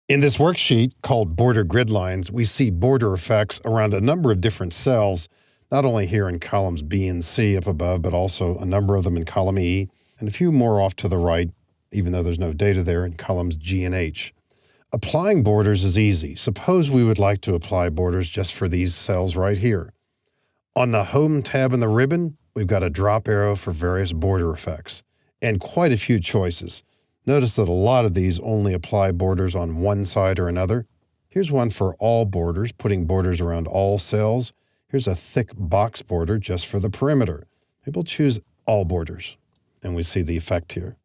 In this worksheet called Border Grid Lines, we see border effects around a number of different cells, not only here in columns B and C up above, but also a number of them in column E, and a few more off to the right, even though there's no data there, in columns G and H. Applying borders is easy. Suppose we would like to apply borders just for these cells right here. On the Home tab in the ribbon, we've got a drop arrow for various border effects, and quite a few choices. Notice that a lot of these only apply borders on one side or another. Here's one for all borders, putting borders around all cells. Here's a thick box border just for the perimeter. Maybe we'll choose all borders, and we see the effect here.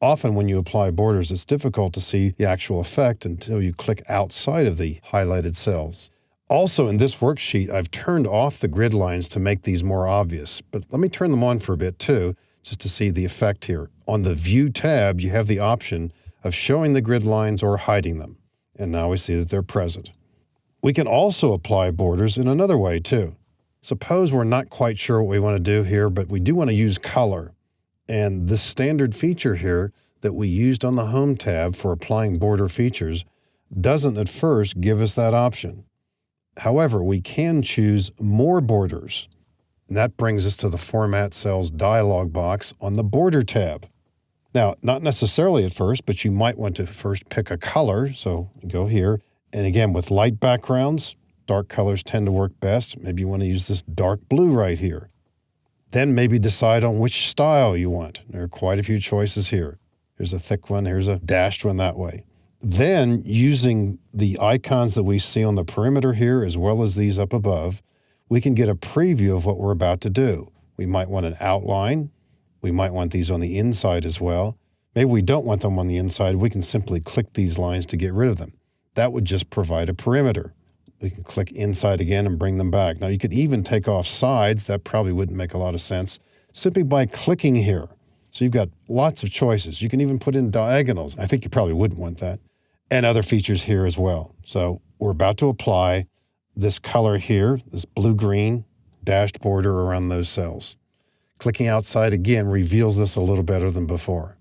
Often when you apply borders, it's difficult to see the actual effect until you click outside of the highlighted cells. Also in this worksheet, I've turned off the grid lines to make these more obvious, but let me turn them on for a bit too, just to see the effect here. On the View tab, you have the option of showing the grid lines or hiding them, and now we see that they're present. We can also apply borders in another way too. Suppose we're not quite sure what we want to do here, but we do want to use color. And this standard feature here that we used on the Home tab for applying border features doesn't at first give us that option. However, we can choose more borders. And that brings us to the Format Cells dialog box on the Border tab. Now, not necessarily at first, but you might want to first pick a color. So go here. And again, with light backgrounds, dark colors tend to work best. Maybe you want to use this dark blue right here. Then maybe decide on which style you want. There are quite a few choices here. Here's a thick one, here's a dashed one that way. Then, using the icons that we see on the perimeter here, as well as these up above, we can get a preview of what we're about to do. We might want an outline. We might want these on the inside as well. Maybe we don't want them on the inside. We can simply click these lines to get rid of them. That would just provide a perimeter. We can click inside again and bring them back. Now, you could even take off sides. That probably wouldn't make a lot of sense, simply by clicking here. So you've got lots of choices. You can even put in diagonals. I think you probably wouldn't want that. And other features here as well. So we're about to apply this color here, this blue-green dashed border around those cells. Clicking outside again reveals this a little better than before.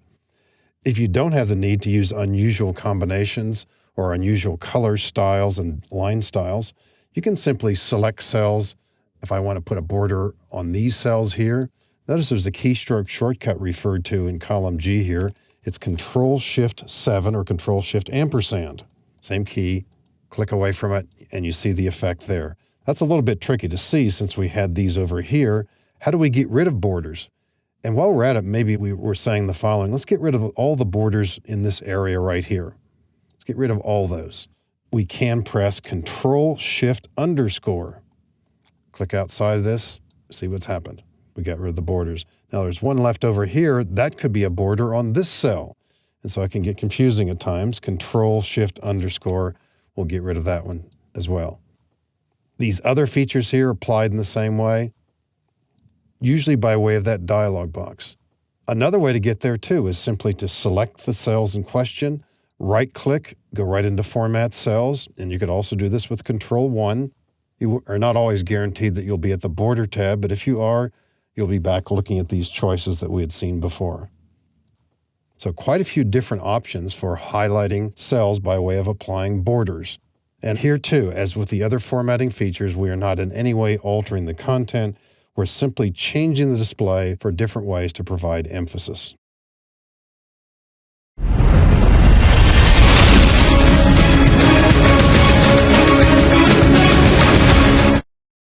If you don't have the need to use unusual combinations or unusual color styles and line styles, you can simply select cells. If I want to put a border on these cells here, notice there's a keystroke shortcut referred to in column G here. It's Control-Shift-7 or Control-Shift-ampersand. Same key, click away from it, and you see the effect there. That's a little bit tricky to see since we had these over here. How do we get rid of borders? And while we're at it, maybe we're saying the following. Let's get rid of all the borders in this area right here. Let's get rid of all those. We can press Control-Shift-_. Click outside of this, see what's happened. We got rid of the borders. Now there's one left over here. That could be a border on this cell. And so it can get confusing at times. Control-Shift-_ will get rid of that one as well. These other features here applied in the same way, usually by way of that dialog box. Another way to get there too is simply to select the cells in question, right-click, go right into Format Cells, and you could also do this with Control-1. You are not always guaranteed that you'll be at the Border tab, but if you are, you'll be back looking at these choices that we had seen before. So quite a few different options for highlighting cells by way of applying borders. And here too, as with the other formatting features, we are not in any way altering the content. We're simply changing the display for different ways to provide emphasis.